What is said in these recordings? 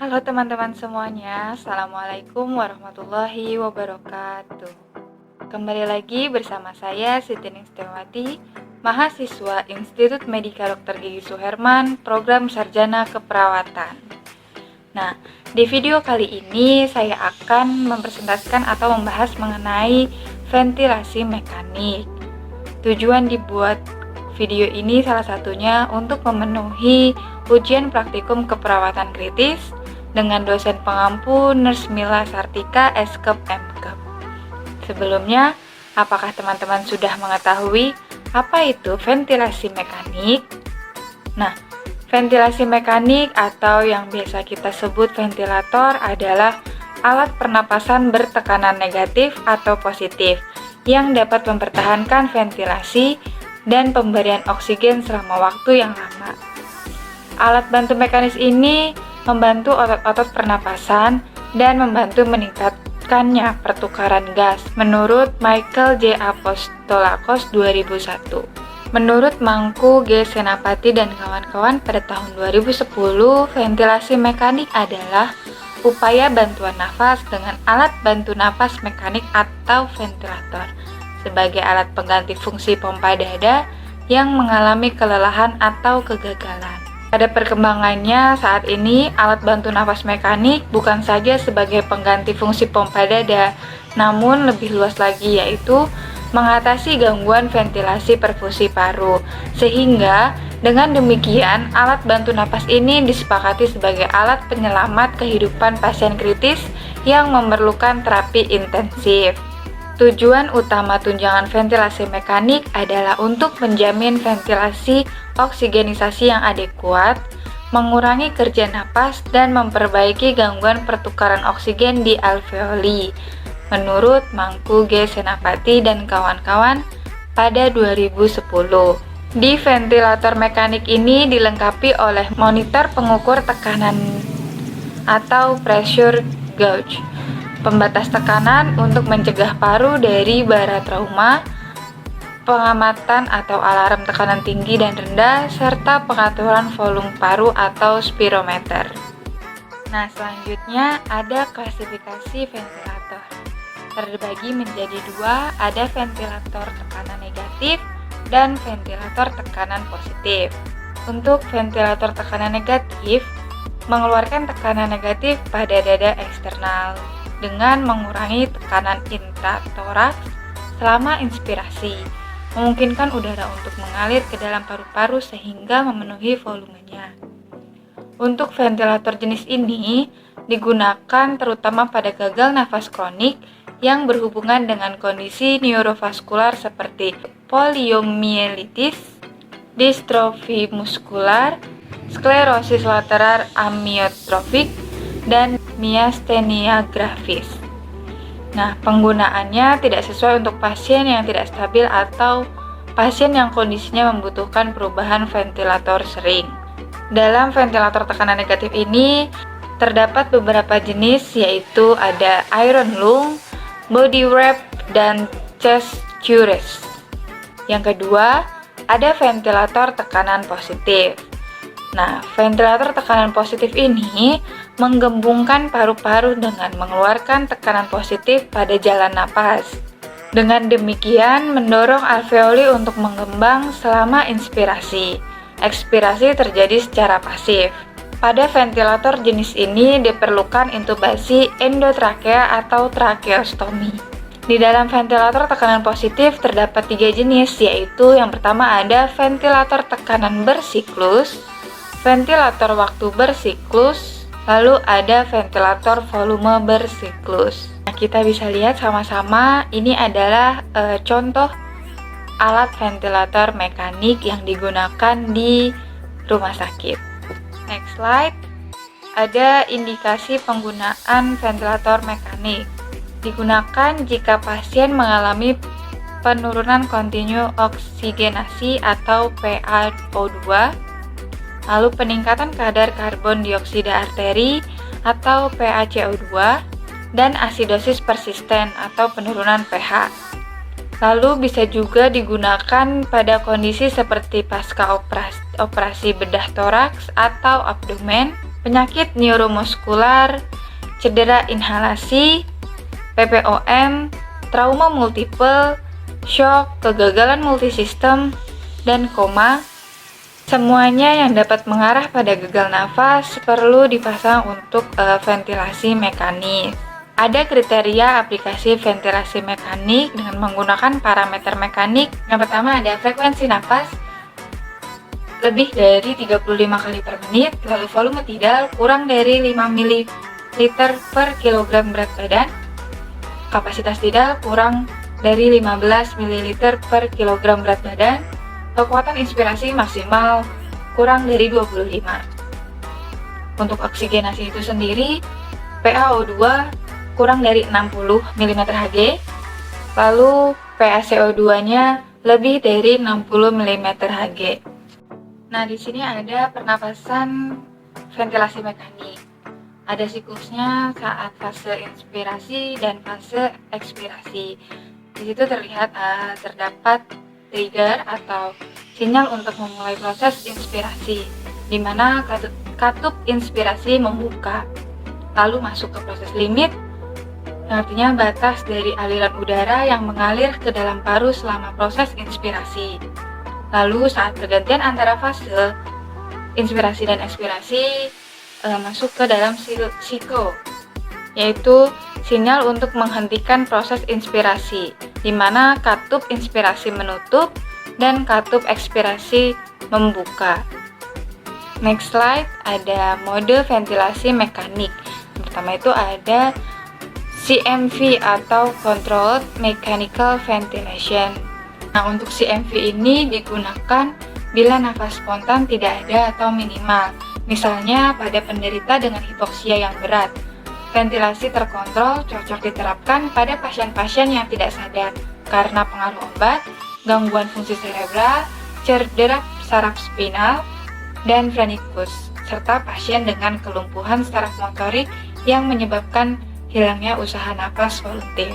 Halo teman-teman semuanya, Assalamualaikum warahmatullahi wabarakatuh. Kembali lagi bersama saya Siti Ningstiawati, mahasiswa Institut Medika Dr. Gigi Suherman, Program Sarjana Keperawatan. Nah, di video kali ini saya akan mempresentasikan atau membahas mengenai ventilasi mekanik. Tujuan dibuat video ini salah satunya untuk memenuhi ujian praktikum keperawatan kritis dengan dosen pengampu Nurse Mila Sartika, Eskep Mkep. Sebelumnya, apakah teman-teman sudah mengetahui apa itu ventilasi mekanik? Nah, ventilasi mekanik atau yang biasa kita sebut ventilator adalah alat pernapasan bertekanan negatif atau positif yang dapat mempertahankan ventilasi dan pemberian oksigen selama waktu yang lama. Alat bantu mekanis ini membantu otot-otot pernapasan dan membantu meningkatkannya pertukaran gas menurut Michael J. Apostolakos 2001. Menurut Mangku G. Senapati dan kawan-kawan pada tahun 2010, ventilasi mekanik adalah upaya bantuan nafas dengan alat bantu napas mekanik atau ventilator sebagai alat pengganti fungsi pompa dada yang mengalami kelelahan atau kegagalan. Pada perkembangannya saat ini, alat bantu nafas mekanik bukan saja sebagai pengganti fungsi pompa dada, namun lebih luas lagi yaitu mengatasi gangguan ventilasi perfusi paru. Sehingga dengan demikian, alat bantu napas ini disepakati sebagai alat penyelamat kehidupan pasien kritis yang memerlukan terapi intensif. Tujuan utama tunjangan ventilasi mekanik adalah untuk menjamin ventilasi oksigenisasi yang adekuat, mengurangi kerja napas, dan memperbaiki gangguan pertukaran oksigen di alveoli. Menurut Mangku G. Senapati dan kawan-kawan pada 2010. Di ventilator mekanik ini dilengkapi oleh monitor pengukur tekanan atau pressure gauge, pembatas tekanan untuk mencegah paru dari bara trauma, pengamatan atau alarm tekanan tinggi dan rendah, serta pengaturan volume paru atau spirometer. Nah, selanjutnya ada klasifikasi ventilator. Terbagi menjadi dua, ada ventilator tekanan negatif dan ventilator tekanan positif. Untuk ventilator tekanan negatif, mengeluarkan tekanan negatif pada dada eksternal dengan mengurangi tekanan intratoraks selama inspirasi, memungkinkan udara untuk mengalir ke dalam paru-paru sehingga memenuhi volumenya. Untuk ventilator jenis ini digunakan terutama pada gagal nafas kronik yang berhubungan dengan kondisi neurovaskular seperti poliomyelitis, distrofi muskular, sklerosis lateral amyotrofik, dan miastenia gravis. Nah, penggunaannya tidak sesuai untuk pasien yang tidak stabil atau pasien yang kondisinya membutuhkan perubahan ventilator sering. Dalam ventilator tekanan negatif ini terdapat beberapa jenis, yaitu ada iron lung, body wrap, dan chest tubes. Yang kedua, ada ventilator tekanan positif. Nah, ventilator tekanan positif ini menggembungkan paru-paru dengan mengeluarkan tekanan positif pada jalan napas. Dengan demikian, mendorong alveoli untuk mengembang selama inspirasi. Ekspirasi terjadi secara pasif. Pada ventilator jenis ini diperlukan intubasi endotrakea atau tracheostomi. Di dalam ventilator tekanan positif terdapat 3 jenis, yaitu yang pertama ada ventilator tekanan bersiklus, ventilator waktu bersiklus, lalu ada ventilator volume bersiklus. Nah, kita bisa lihat sama-sama ini adalah contoh alat ventilator mekanik yang digunakan di rumah sakit. Next slide. Ada indikasi penggunaan ventilator mekanik. Digunakan jika pasien mengalami penurunan kontinu oksigenasi atau PaO2, lalu peningkatan kadar karbon dioksida arteri atau PaCO2, dan asidosis persisten atau penurunan pH. Lalu bisa juga digunakan pada kondisi seperti pasca operasi bedah toraks atau abdomen, penyakit neuromuskular, cedera inhalasi, PPOM, trauma multiple, shock, kegagalan multisistem, dan koma. Semuanya yang dapat mengarah pada gagal nafas perlu dipasang untuk ventilasi mekanis. Ada kriteria aplikasi ventilasi mekanik dengan menggunakan parameter mekanik. Yang pertama ada frekuensi nafas lebih dari 35 kali per menit, lalu volume tidal kurang dari 5 ml per kilogram berat badan, kapasitas tidal kurang dari 15 ml per kilogram berat badan, kekuatan inspirasi maksimal kurang dari 25. Untuk oksigenasi itu sendiri, PaO2 kurang dari 60 mmHg, lalu PaCO2-nya lebih dari 60 mmHg. Nah, di sini ada pernapasan ventilasi mekanik. Ada siklusnya saat fase inspirasi dan fase ekspirasi. Di situ terlihat terdapat trigger atau sinyal untuk memulai proses inspirasi, di mana katup inspirasi membuka, lalu masuk ke proses limit, artinya batas dari aliran udara yang mengalir ke dalam paru selama proses inspirasi. Lalu saat pergantian antara fase inspirasi dan ekspirasi masuk ke dalam siklus, yaitu sinyal untuk menghentikan proses inspirasi, di mana katup inspirasi menutup dan katup ekspirasi membuka. Next slide, ada mode ventilasi mekanik. Pertama itu ada CMV atau Controlled Mechanical Ventilation. Nah, untuk CMV ini digunakan bila nafas spontan tidak ada atau minimal. Misalnya pada penderita dengan hipoksia yang berat. Ventilasi terkontrol cocok diterapkan pada pasien-pasien yang tidak sadar karena pengaruh obat, gangguan fungsi cerebral, cedera saraf spinal, dan vrenikus, serta pasien dengan kelumpuhan saraf motorik yang menyebabkan hilangnya usaha napas volunteer.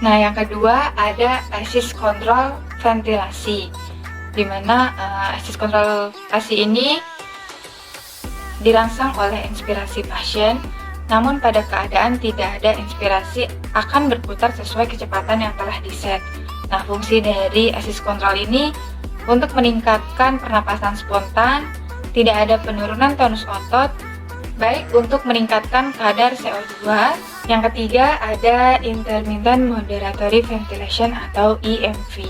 Nah, yang kedua ada assist control ventilasi, di mana assist control ventilasi ini dirangsang oleh inspirasi pasien, namun pada keadaan tidak ada inspirasi akan berputar sesuai kecepatan yang telah diset. Nah, fungsi dari assist control ini untuk meningkatkan pernapasan spontan, tidak ada penurunan tonus otot, baik untuk meningkatkan kadar CO2. Yang ketiga ada intermittent moderatory ventilation atau IMV.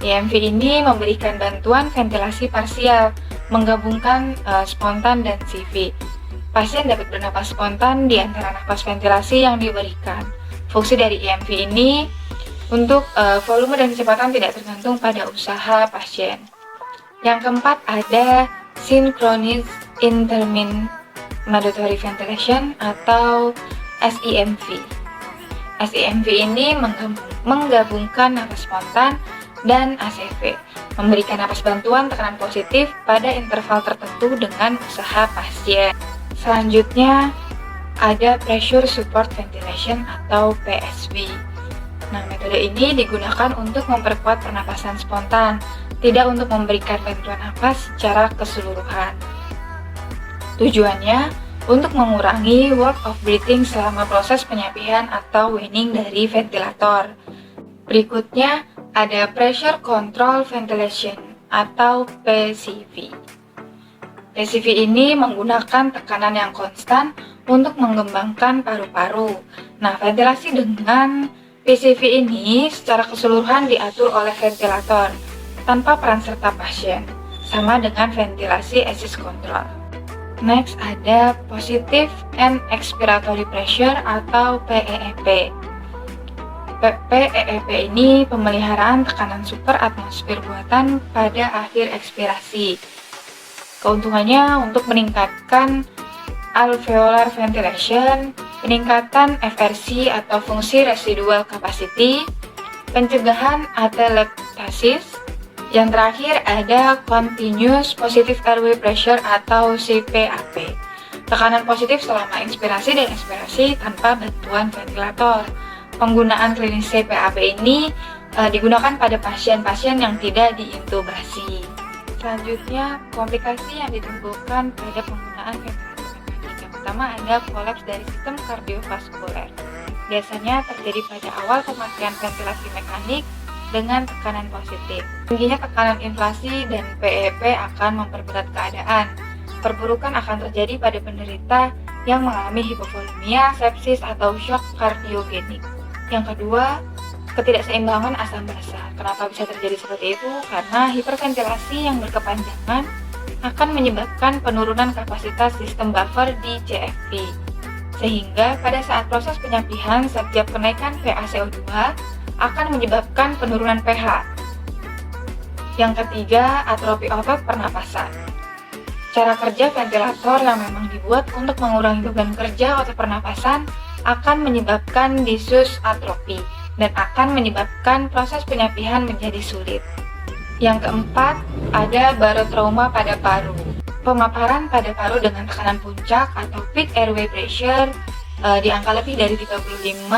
IMV ini memberikan bantuan ventilasi parsial, menggabungkan spontan dan CV. Pasien dapat bernapas spontan di antara napas ventilasi yang diberikan. Fungsi dari IMV ini untuk volume dan kecepatan tidak tergantung pada usaha pasien. Yang keempat ada Synchronous Intermittent Moderatory Ventilation atau SIMV. SIMV ini menggabungkan napas spontan dan ACV, memberikan napas bantuan tekanan positif pada interval tertentu dengan usaha pasien. Selanjutnya ada Pressure Support Ventilation atau PSV. Nah, metode ini digunakan untuk memperkuat pernapasan spontan, tidak untuk memberikan bantuan napas secara keseluruhan. Tujuannya untuk mengurangi work of breathing selama proses penyapihan atau weaning dari ventilator. Berikutnya ada Pressure Control Ventilation atau PCV. PCV ini menggunakan tekanan yang konstan untuk mengembangkan paru-paru. Nah, ventilasi dengan PCV ini secara keseluruhan diatur oleh ventilator tanpa peran serta pasien, sama dengan ventilasi assist control. Next ada Positive and Expiratory Pressure atau PEEP. PEEP ini pemeliharaan tekanan super atmosfer buatan pada akhir ekspirasi. Keuntungannya untuk meningkatkan alveolar ventilation, peningkatan FRC atau fungsi residual capacity, pencegahan atelektasis. Yang terakhir ada Continuous Positive Airway Pressure atau CPAP. Tekanan positif selama inspirasi dan ekspirasi tanpa bantuan ventilator. Penggunaan klinis CPAP ini digunakan pada pasien-pasien yang tidak diintubasi. Selanjutnya, komplikasi yang ditimbulkan pada penggunaan ventilasi pertama ada kolaps dari sistem kardiovaskuler. Biasanya terjadi pada awal pemakaian ventilasi mekanik dengan tekanan positif. Tingginya tekanan inflasi dan PEP akan memperberat keadaan. Perburukan akan terjadi pada penderita yang mengalami hipovolemia, sepsis, atau shock kardiogenik. Yang kedua, ketidakseimbangan asam basa. Kenapa bisa terjadi seperti itu? Karena hiperventilasi yang berkepanjangan akan menyebabkan penurunan kapasitas sistem buffer di CFP. Sehingga pada saat proses penyapihan, setiap kenaikan PaCO2 akan menyebabkan penurunan pH. Yang ketiga, atrofi otot pernapasan. Cara kerja ventilator yang memang dibuat untuk mengurangi beban kerja otot pernapasan akan menyebabkan disus atrofi dan akan menyebabkan proses penyapihan menjadi sulit. Yang keempat, ada barotrauma pada paru. Pemaparan pada paru dengan tekanan puncak atau peak airway pressure di angka lebih dari 35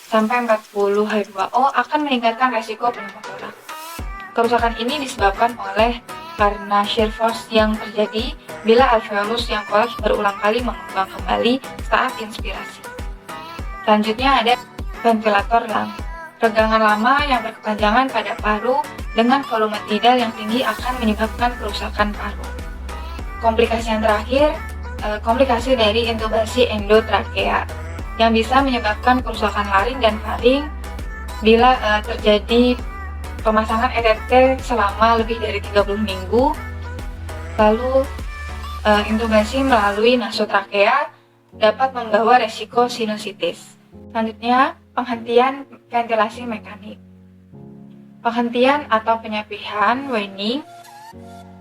sampai 40 H2O akan meningkatkan resiko pneumotoraks. Kerusakan ini disebabkan karena shear force yang terjadi bila alveolus yang kolaps berulang kali mengembang kembali saat inspirasi. Selanjutnya ada ventilator lung. Regangan lama yang berkepanjangan pada paru dengan volume tidal yang tinggi akan menyebabkan kerusakan paru. Komplikasi yang terakhir, komplikasi dari intubasi endotrakea yang bisa menyebabkan kerusakan laring dan faring bila terjadi pemasangan ETT selama lebih dari 30 minggu, lalu intubasi melalui nasotrakea dapat membawa resiko sinusitis. Selanjutnya, penghentian ventilasi mekanik. Penghentian atau penyapihan weaning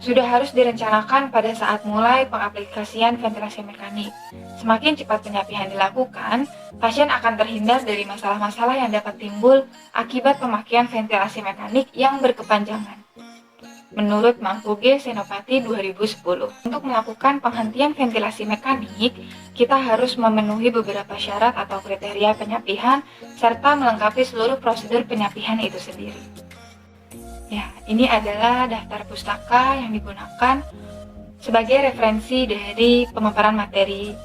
sudah harus direncanakan pada saat mulai pengaplikasian ventilasi mekanik. Semakin cepat penyapihan dilakukan, pasien akan terhindar dari masalah-masalah yang dapat timbul akibat pemakaian ventilasi mekanik yang berkepanjangan. Menurut Mangkuge Senopati 2010, untuk melakukan penghentian ventilasi mekanik, kita harus memenuhi beberapa syarat atau kriteria penyapihan serta melengkapi seluruh prosedur penyapihan itu sendiri. Ya, ini adalah daftar pustaka yang digunakan sebagai referensi dari pemaparan materi.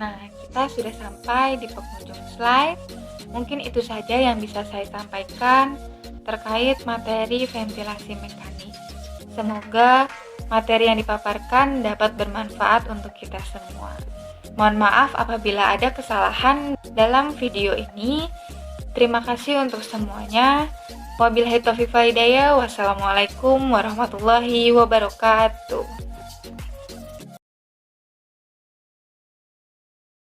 Nah, kita sudah sampai di penghujung slide. Mungkin itu saja yang bisa saya sampaikan terkait materi ventilasi mekanik. Semoga materi yang dipaparkan dapat bermanfaat untuk kita semua. Mohon maaf apabila ada kesalahan dalam video ini. Terima kasih untuk semuanya. Wabillahi taufiq wal hidayah. Wassalamualaikum warahmatullahi wabarakatuh.